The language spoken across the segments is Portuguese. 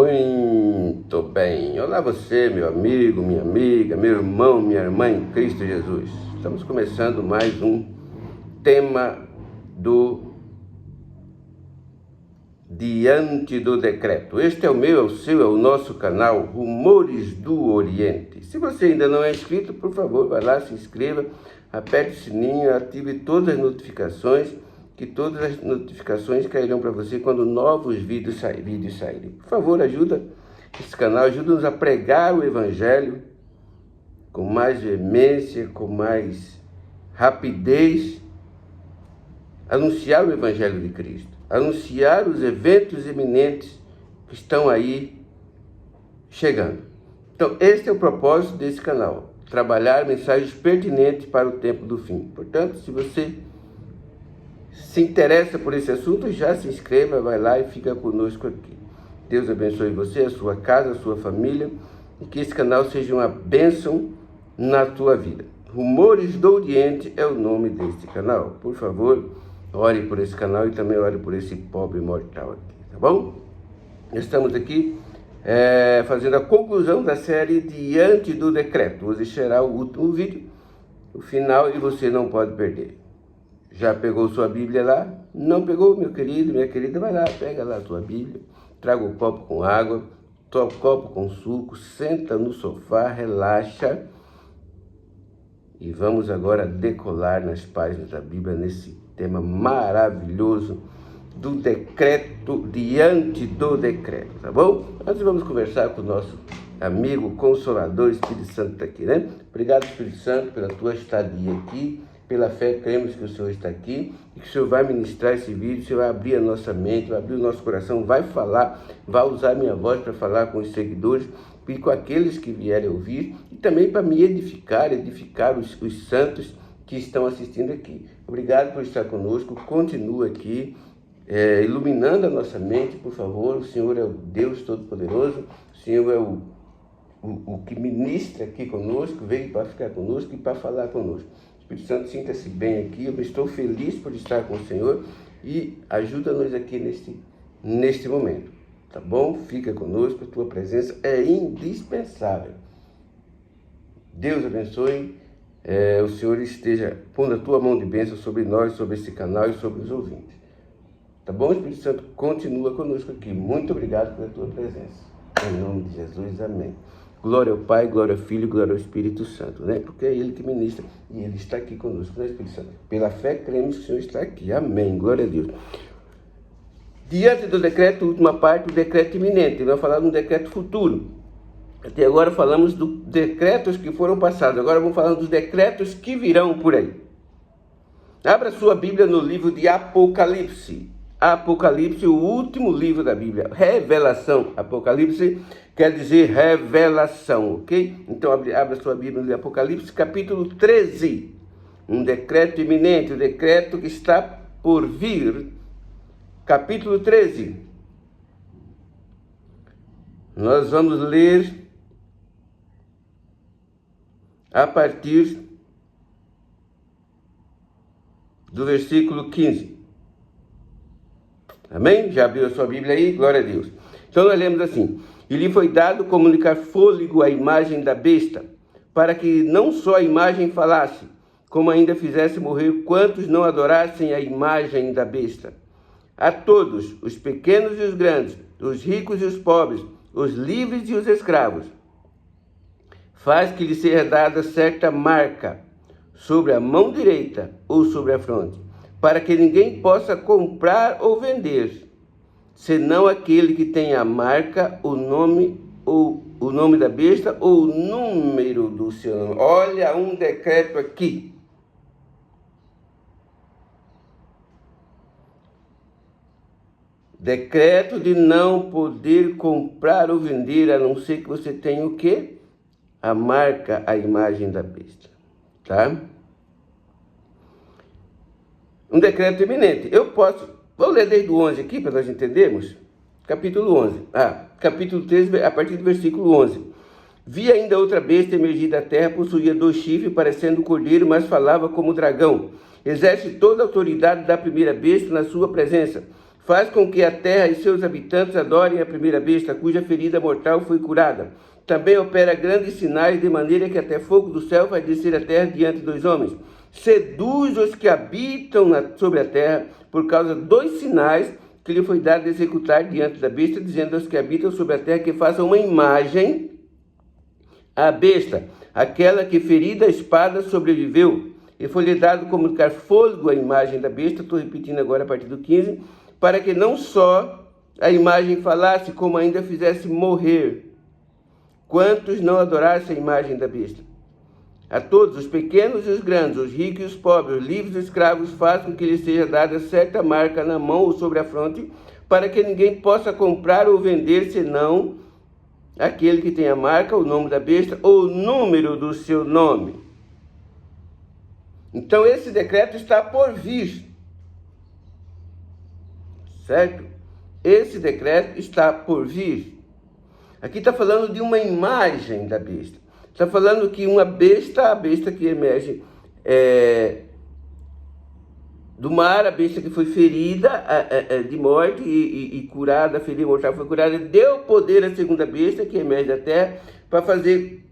Muito bem. Olá você, meu amigo, minha amiga, meu irmão, minha irmã em Cristo Jesus. Estamos começando mais um tema Diante do Decreto. Este é o meu, é o seu, é o nosso canal Rumores do Oriente. Se você ainda não é inscrito, por favor, vá lá, se inscreva, aperte o sininho, ative todas as notificações, que todas as notificações cairão para você quando novos vídeos saírem. Por favor, ajuda esse canal, ajuda-nos a pregar o Evangelho com mais veemência, com mais rapidez, anunciar o Evangelho de Cristo, anunciar os eventos iminentes que estão aí chegando. Então, este é o propósito desse canal, trabalhar mensagens pertinentes para o tempo do fim. Portanto, se você se interessa por esse assunto, já se inscreva, vai lá e fica conosco aqui. Deus abençoe você, a sua casa, a sua família, e que esse canal seja uma bênção na tua vida. Rumores do Oriente é o nome deste canal. Por favor, ore por esse canal e também ore por esse pobre mortal aqui, tá bom? Estamos aqui fazendo a conclusão da série Diante do Decreto. Hoje será o último vídeo, o final, e você não pode perder. Já pegou sua Bíblia lá? Não pegou, meu querido, minha querida? Vai lá, pega lá a tua Bíblia, traga um copo com água, toma um copo com suco, senta no sofá, relaxa e vamos agora decolar nas páginas da Bíblia nesse tema maravilhoso do decreto, diante do decreto, tá bom? Antes vamos conversar com o nosso amigo Consolador, Espírito Santo está aqui, né? Obrigado, Espírito Santo, pela tua estadia aqui. Pela fé, cremos que o Senhor está aqui e que o Senhor vai ministrar esse vídeo, o Senhor vai abrir a nossa mente, vai abrir o nosso coração, vai falar, vai usar a minha voz para falar com os seguidores e com aqueles que vierem ouvir e também para me edificar os santos que estão assistindo aqui. Obrigado por estar conosco, continua aqui, iluminando a nossa mente, por favor. O Senhor é o Deus Todo-Poderoso, o Senhor é o que ministra aqui conosco, veio para ficar conosco e para falar conosco. Espírito Santo, sinta-se bem aqui, eu estou feliz por estar com o Senhor e ajuda-nos aqui neste momento, tá bom? Fica conosco, a tua presença é indispensável. Deus abençoe, o Senhor esteja pondo a tua mão de bênção sobre nós, sobre esse canal e sobre os ouvintes. Tá bom, Espírito Santo? Continua conosco aqui. Muito obrigado pela tua presença. Em nome de Jesus, amém. Glória ao Pai, glória ao Filho, glória ao Espírito Santo, né? Porque é Ele que ministra e Ele está aqui conosco, né, Espírito Santo? Pela fé, cremos que o Senhor está aqui. Amém. Glória a Deus. Diante do decreto, última parte, o decreto iminente. Nós falamos de um decreto futuro. Até agora falamos dos decretos que foram passados. Agora vamos falar dos decretos que virão por aí. Abra sua Bíblia no livro de Apocalipse. Apocalipse, o último livro da Bíblia. Revelação. Apocalipse quer dizer revelação, ok? Então, abra sua Bíblia no Apocalipse, capítulo 13. Um decreto iminente, um decreto que está por vir. Capítulo 13. Nós vamos ler a partir do versículo 15. Amém? Já abriu a sua Bíblia aí? Glória a Deus. Então nós lemos assim: e lhe foi dado comunicar fôlego à imagem da besta, para que não só a imagem falasse, como ainda fizesse morrer quantos não adorassem a imagem da besta. A todos, os pequenos e os grandes, os ricos e os pobres, os livres e os escravos, faz que lhe seja dada certa marca sobre a mão direita ou sobre a fronte, para que ninguém possa comprar ou vender, senão aquele que tem a marca, o nome da besta ou o número do seu nome. Olha um decreto aqui. Decreto de não poder comprar ou vender, a não ser que você tenha o quê? A marca, a imagem da besta, tá? Um decreto iminente. Vou ler desde o 11 aqui, para nós entendermos. Capítulo 11. Capítulo 13, a partir do versículo 11. Vi ainda outra besta emergir da terra, possuía 2 chifres, parecendo cordeiro, mas falava como dragão. Exerce toda a autoridade da primeira besta na sua presença. faz com que a terra e seus habitantes adorem a primeira besta, cuja ferida mortal foi curada. Também opera grandes sinais, de maneira que até fogo do céu vai descer à terra diante dos homens. Seduz os que habitam sobre a terra, por causa dos sinais que lhe foi dado de executar diante da besta, dizendo aos que habitam sobre a terra que façam uma imagem à besta, aquela que ferida a espada sobreviveu, e foi-lhe dado comunicar fôlego à imagem da besta, estou repetindo agora a partir do 15, para que não só a imagem falasse, como ainda fizesse morrer quantos não adorassem a imagem da besta. A todos, os pequenos e os grandes, os ricos e os pobres, os livres e os escravos, façam que lhes seja dada certa marca na mão ou sobre a fronte, para que ninguém possa comprar ou vender, senão aquele que tem a marca, o nome da besta ou o número do seu nome. Então esse decreto está por vir. Certo? Esse decreto está por vir. Aqui está falando de uma imagem da besta. Está falando que uma besta, a besta que emerge do mar, a besta que foi ferida de morte e curada, a ferida mortal foi curada, deu poder à segunda besta que emerge da terra para fazer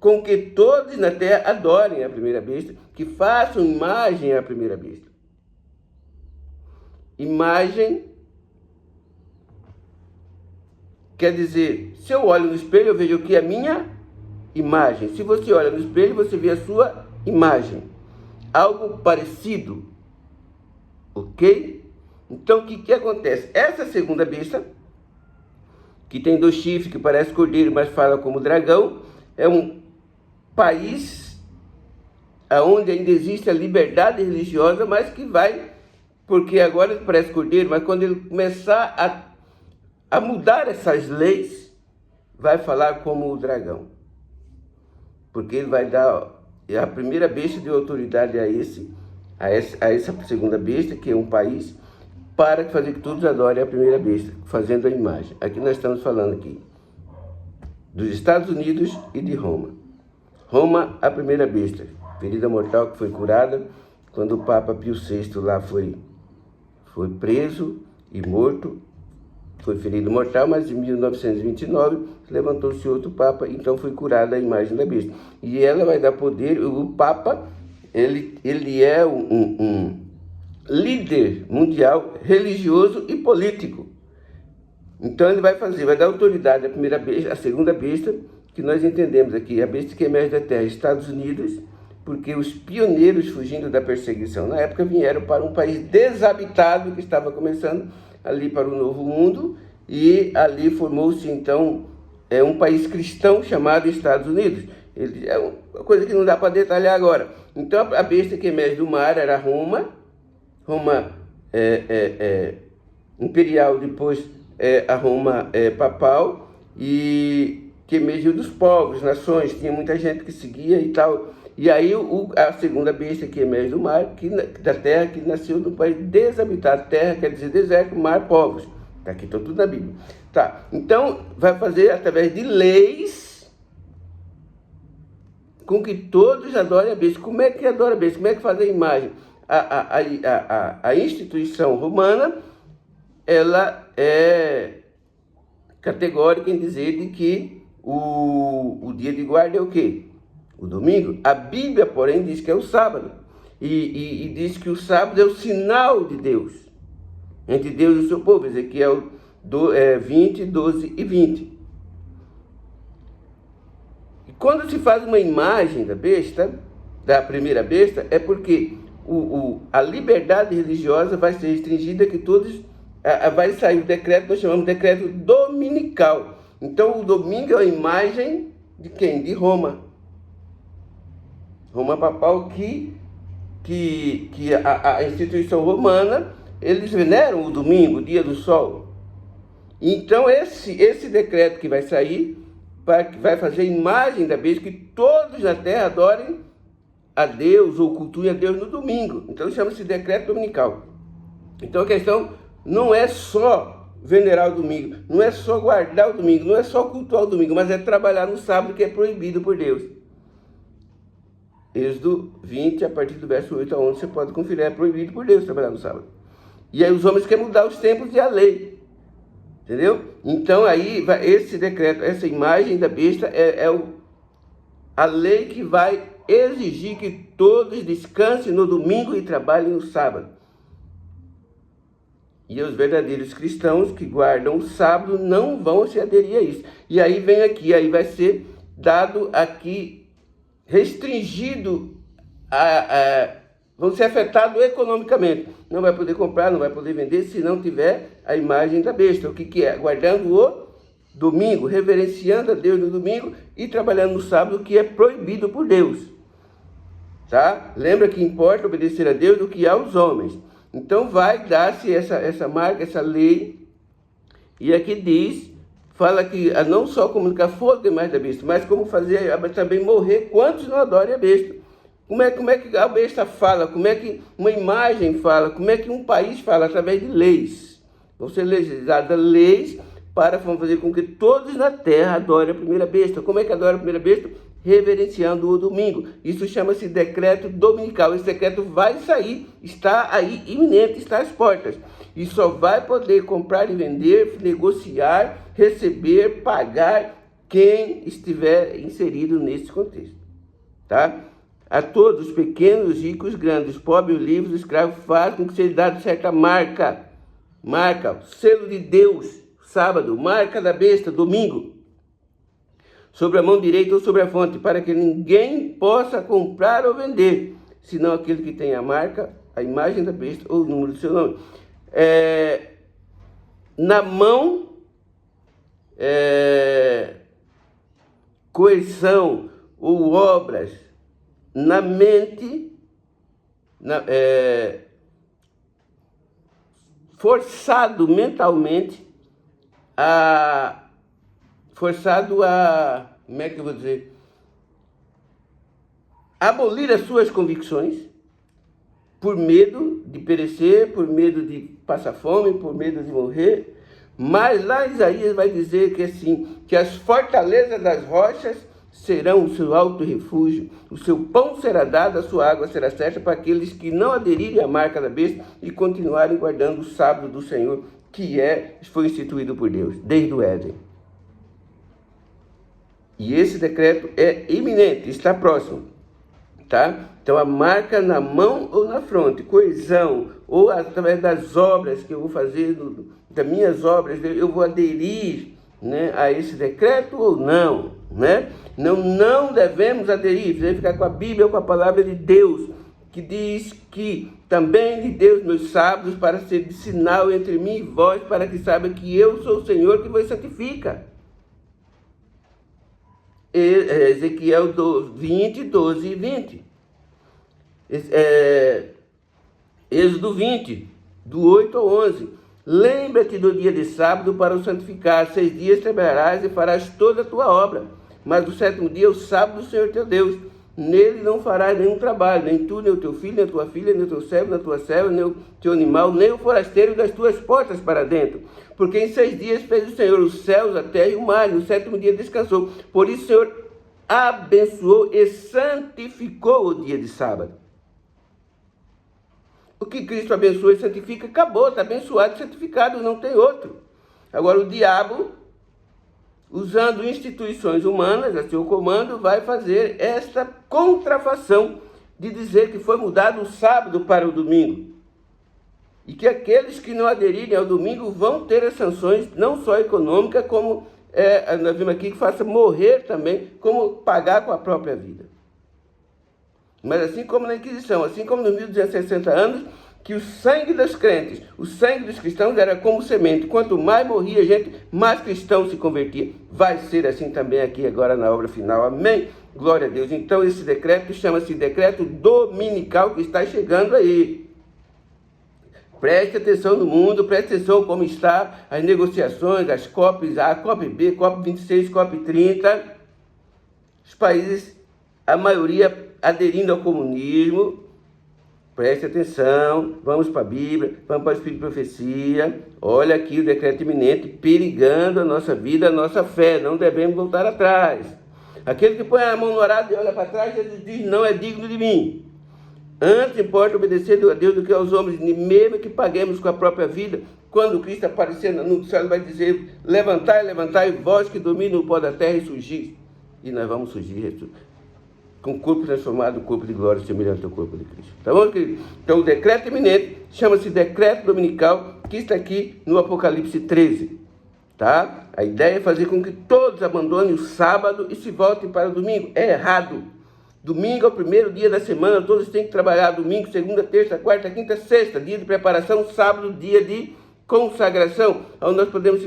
com que todos na terra adorem a primeira besta, que façam imagem à primeira besta. Imagem quer dizer, se eu olho no espelho, eu vejo o que? A minha imagem. Se você olha no espelho, você vê a sua imagem. Algo parecido. Ok? Então, o que acontece? Essa segunda besta, que tem 2 chifres, que parece cordeiro, mas fala como dragão, é um país onde ainda existe a liberdade religiosa, mas que vai, porque agora ele parece cordeiro, mas quando ele começar a mudar essas leis, vai falar como o dragão. Porque ele vai dar, a primeira besta deu autoridade a essa segunda besta, que é um país, para fazer que todos adorem a primeira besta, fazendo a imagem. Aqui nós estamos falando aqui dos Estados Unidos e de Roma. Roma, a primeira besta, ferida mortal que foi curada quando o Papa Pio VI lá foi preso e morto, foi ferido mortal, mas em 1929 levantou-se outro Papa, então foi curada a imagem da besta. E ela vai dar poder, o Papa, ele é um líder mundial, religioso e político. Então ele vai dar autoridade à primeira besta, à segunda besta, que nós entendemos aqui, a besta que emerge da terra, Estados Unidos, porque os pioneiros fugindo da perseguição na época vieram para um país desabitado que estava começando ali para o Novo Mundo, e ali formou-se então um país cristão chamado Estados Unidos. Ele é uma coisa que não dá para detalhar agora. Então a besta que emerge do mar era Roma imperial, depois a Roma papal, e que emergiu dos povos, nações, tinha muita gente que seguia e tal. E aí a segunda besta que emerge do mar, da terra, que nasceu no país desabitado. Terra quer dizer deserto, mar, povos. Está aqui, está tudo na Bíblia. Tá, então vai fazer através de leis com que todos adorem a besta. Como é que adora a besta? Como é que faz a imagem? A instituição romana, ela é categórica em dizer de que o dia de guarda é o quê? O domingo. A Bíblia, porém, diz que é o sábado. E diz que o sábado é o sinal de Deus, entre Deus e o seu povo. Ezequiel 20, 12 e 20. E quando se faz uma imagem da besta, da primeira besta, é porque a liberdade religiosa vai ser restringida, que todos... vai sair o decreto, nós chamamos de decreto dominical. Então o domingo é a imagem de quem? De Roma. Roma papal, que a instituição romana, eles veneram o domingo, o dia do sol. Então esse decreto que vai sair, vai fazer a imagem da besta, que todos na terra adorem a Deus ou cultuem a Deus no domingo. Então chama-se decreto dominical. Então a questão não é só venerar o domingo, não é só guardar o domingo, não é só cultuar o domingo, mas é trabalhar no sábado, que é proibido por Deus. Êxodo 20, a partir do verso 8 a 11, você pode conferir, é proibido por Deus trabalhar no sábado. E aí os homens querem mudar os tempos e a lei. Entendeu? Então aí esse decreto, essa imagem da besta a lei que vai exigir que todos descansem no domingo e trabalhem no sábado. E os verdadeiros cristãos que guardam o sábado não vão se aderir a isso. E aí vem aqui, aí vai ser dado aqui, restringido, vão ser afetados economicamente. Não vai poder comprar, não vai poder vender se não tiver a imagem da besta. O que é? Guardando o domingo, reverenciando a Deus no domingo e trabalhando no sábado, que é proibido por Deus. Tá? Lembra que importa obedecer a Deus do que aos homens. Então vai dar-se essa marca, essa lei, e aqui diz, fala que não só comunicar fogo demais da besta, mas como fazer também morrer quantos não adorem a besta. Como é que a besta fala? Como é que uma imagem fala? Como é que um país fala? Através de leis. Vão ser legisladas leis para fazer com que todos na terra adorem a primeira besta. Como é que adora a primeira besta? Reverenciando o domingo. Isso chama-se decreto dominical. Esse decreto vai sair, está aí iminente, está às portas. E só vai poder comprar e vender, negociar, receber, pagar quem estiver inserido nesse contexto. Tá? A todos, pequenos, ricos, grandes, pobres, livres, escravos, faz com que seja dado certa marca, selo de Deus, sábado, marca da besta, domingo, sobre a mão direita ou sobre a fonte, para que ninguém possa comprar ou vender, senão aquele que tem a marca, a imagem da besta ou o número do seu nome. Na mão, coerção ou obras, na mente, forçado mentalmente, como é que eu vou dizer? Abolir as suas convicções, por medo de perecer, por medo de passar fome, por medo de morrer. Mas lá Isaías vai dizer que assim, que as fortalezas das rochas serão o seu alto refúgio, o seu pão será dado, a sua água será certa para aqueles que não aderirem à marca da besta e continuarem guardando o sábado do Senhor, que foi instituído por Deus, desde o Éden. E esse decreto é iminente, está próximo, tá? Então a marca na mão ou na fronte, coesão, ou através das obras que eu vou fazer, das minhas obras, eu vou aderir, né, a esse decreto ou não, né? Não devemos aderir, devemos ficar com a Bíblia ou com a palavra de Deus, que diz que também lhe deu os meus sábados para ser de sinal entre mim e vós, para que saibam que eu sou o Senhor que vos santifica. Ezequiel 20, 12 e 20. Êxodo 20, do 8 ao 11. Lembra-te do dia de sábado para o santificar. 6 dias trabalharás e farás toda a tua obra. Mas o 7º dia é o sábado do Senhor teu Deus. Nele não farás nenhum trabalho, nem tu, nem o teu filho, nem a tua filha, nem o teu servo, nem a tua serva, nem o teu animal, nem o forasteiro das tuas portas para dentro. Porque em 6 dias fez o Senhor os céus, a terra e o mar, e no 7º dia descansou. Por isso o Senhor abençoou e santificou o dia de sábado. O que Cristo abençoou e santifica, acabou, está abençoado e santificado, não tem outro. Agora o diabo, usando instituições humanas a seu comando, vai fazer esta contrafação de dizer que foi mudado o sábado para o domingo. E que aqueles que não aderirem ao domingo vão ter as sanções, não só econômicas, como nós vimos aqui, que faça morrer também, como pagar com a própria vida. Mas assim como na Inquisição, assim como nos 1260 anos, que o sangue dos crentes, o sangue dos cristãos era como semente. Quanto mais morria gente, mais cristão se convertia. Vai ser assim também aqui agora na obra final. Amém? Glória a Deus. Então esse decreto chama-se decreto dominical que está chegando aí. Preste atenção no mundo, preste atenção como está as negociações, as COPs A, COP B, COP 26, COP 30. Os países, a maioria aderindo ao comunismo. Preste atenção, vamos para a Bíblia, vamos para o Espírito de Profecia. Olha aqui o decreto iminente, perigando a nossa vida, a nossa fé. Não devemos voltar atrás. Aquele que põe a mão no arado e olha para trás, Jesus diz, não é digno de mim. Antes importa obedecer a Deus do que aos homens, mesmo que paguemos com a própria vida. Quando Cristo aparecer no céu, ele vai dizer: levantai, levantai, vós que dominam o pó da terra, e surgir. E nós vamos surgir com o corpo transformado, o corpo de glória semelhante ao corpo de Cristo. Tá bom, querido? Então o decreto iminente chama-se decreto dominical, que está aqui no Apocalipse 13. Tá? A ideia é fazer com que todos abandonem o sábado e se voltem para o domingo. É errado. Domingo é o primeiro dia da semana, todos têm que trabalhar. Domingo, segunda, terça, quarta, quinta, sexta, dia de preparação. Sábado, dia de consagração, onde nós podemos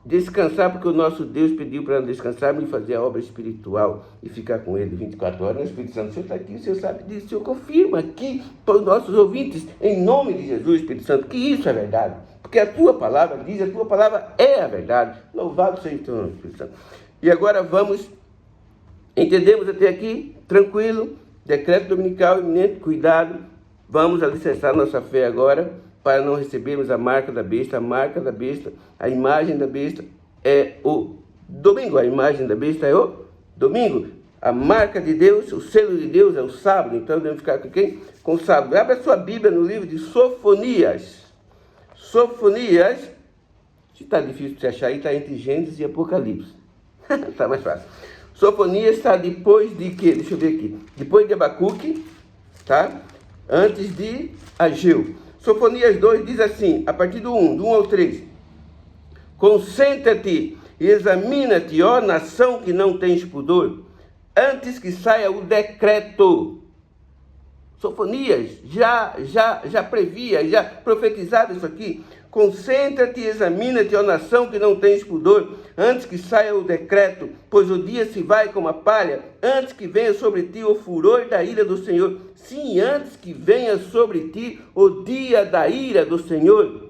descansar, porque o nosso Deus pediu para descansar e fazer a obra espiritual e ficar com Ele 24 horas. O Espírito Santo, o Senhor está aqui, o Senhor sabe disso, o Senhor confirma aqui para os nossos ouvintes, em nome de Jesus, Espírito Santo, que isso é verdade, porque a Tua palavra diz, a Tua palavra é a verdade. Louvado seja o Teu nome, Espírito Santo. E agora entendemos até aqui, tranquilo, decreto dominical iminente, cuidado, vamos alicerçar nossa fé agora, para não recebermos a marca da besta. A marca da besta, a imagem da besta é o domingo. A imagem da besta é o domingo. A marca de Deus, o selo de Deus é o sábado. Então devemos ficar com quem? Com o sábado. Abra a sua Bíblia no livro de Sofonias. Sofonias, se está difícil de você achar aí, está entre Gênesis e Apocalipse. Está mais fácil. Sofonias está depois de quê? Deixa eu ver aqui. Depois de Abacuque, tá? Antes de Ageu. Sofonias 2 diz assim, a partir do 1 ao 3. Concentra-te e examina-te, ó nação que não tens pudor, antes que saia o decreto. Sofonias já previa, já profetizava isso aqui. Concentra-te e examina-te, ó nação que não tens pudor, antes que saia o decreto, pois o dia se vai como a palha, antes que venha sobre ti o furor da ira do Senhor. Sim, antes que venha sobre ti o dia da ira do Senhor.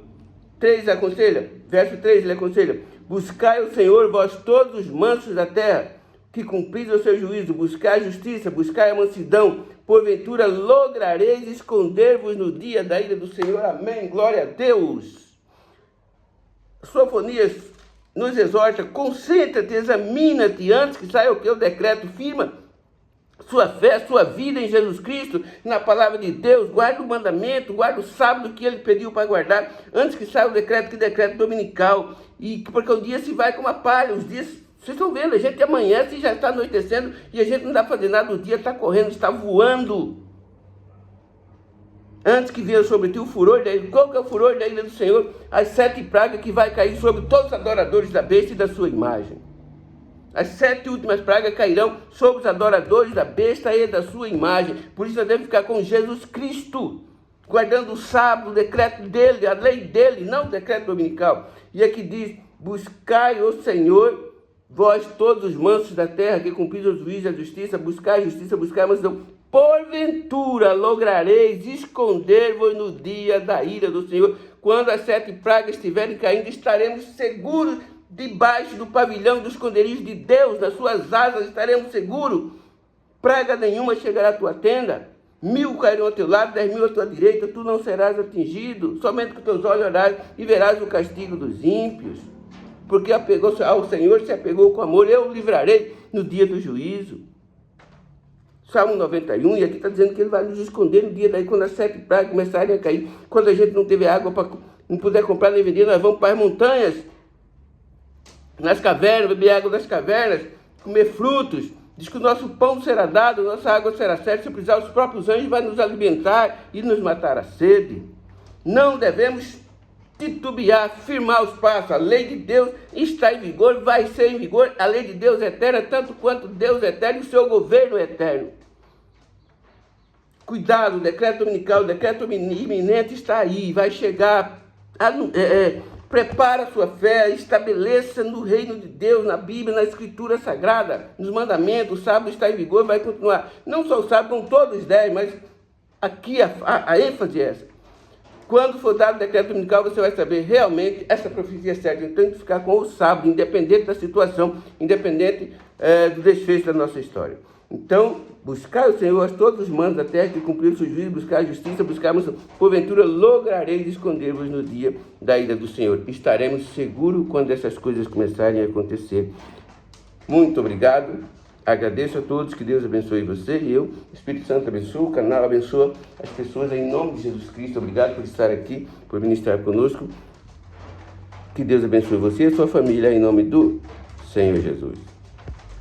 3 aconselha, verso 3 ele aconselha: buscai o Senhor, vós todos os mansos da terra, que cumpris o seu juízo, buscai a justiça, buscai a mansidão, porventura lograreis esconder-vos no dia da ira do Senhor. Amém, glória a Deus. Sofonias nos exorta: concentra-te, examina-te antes que saia o decreto, firma sua fé, sua vida em Jesus Cristo, na palavra de Deus, guarda o mandamento, guarda o sábado que ele pediu para guardar, antes que saia o decreto, que decreto dominical, e porque o dia se vai como a palha, os dias, vocês estão vendo, a gente amanhece e já está anoitecendo, e a gente não dá para fazer nada, o dia está correndo, está voando. Antes que venha sobre ti o furor da ira. Qual que é o furor da ira do Senhor? As 7 pragas que vai cair sobre todos os adoradores da besta e da sua imagem. As 7 últimas pragas cairão sobre os adoradores da besta e da sua imagem. Por isso nós devemos ficar com Jesus Cristo, guardando o sábado, o decreto dele, a lei dele, não o decreto dominical. E aqui diz: buscai o Senhor, vós todos os mansos da terra, que cumpris o juízo e a justiça, buscai a justiça, buscai a mansidão. Porventura lograreis esconder-vos no dia da ira do Senhor. Quando as 7 pragas estiverem caindo, estaremos seguros debaixo do pavilhão do esconderijo de Deus. Nas suas asas estaremos seguros. Praga nenhuma chegará à tua tenda. 1000 cairão ao teu lado, 10.000 à tua direita, tu não serás atingido. Somente com teus olhos olharás e verás o castigo dos ímpios. Porque apegou-se ao Senhor, se apegou com amor, eu o livrarei no dia do juízo. Salmo 91, e aqui está dizendo que ele vai nos esconder no dia daí, quando as 7 pragas começarem a cair, quando a gente não tiver água, não puder comprar nem vender, nós vamos para as montanhas, nas cavernas, beber água das cavernas, comer frutos. Diz que o nosso pão será dado, nossa água será certa, se precisar, os próprios anjos vão nos alimentar e nos matar a sede. Não devemos titubear, firmar os passos. A lei de Deus está em vigor, vai ser em vigor. A lei de Deus é eterna, tanto quanto Deus é eterno e o seu governo é eterno. Cuidado, o decreto dominical, o decreto iminente está aí, vai chegar. Prepara a sua fé, estabeleça no reino de Deus, na Bíblia, na Escritura Sagrada, nos mandamentos. O sábado está em vigor, vai continuar. Não só o sábado, com todos os 10, mas aqui a ênfase é essa. Quando for dado o decreto dominical, você vai saber realmente essa profecia é certa. Então, tem que ficar com o sábado, independente da situação, independente do desfecho da nossa história. Então, buscar o Senhor, todos os mandos da terra, que cumpriram o seu juízo, buscar a justiça, buscarmos, porventura, lograreis esconder-vos no dia da ira do Senhor. Estaremos seguros quando essas coisas começarem a acontecer. Muito obrigado. Agradeço a todos, que Deus abençoe você e eu. Espírito Santo abençoa o canal, abençoa as pessoas em nome de Jesus Cristo. Obrigado por estar aqui, por ministrar conosco. Que Deus abençoe você e a sua família em nome do Senhor Jesus.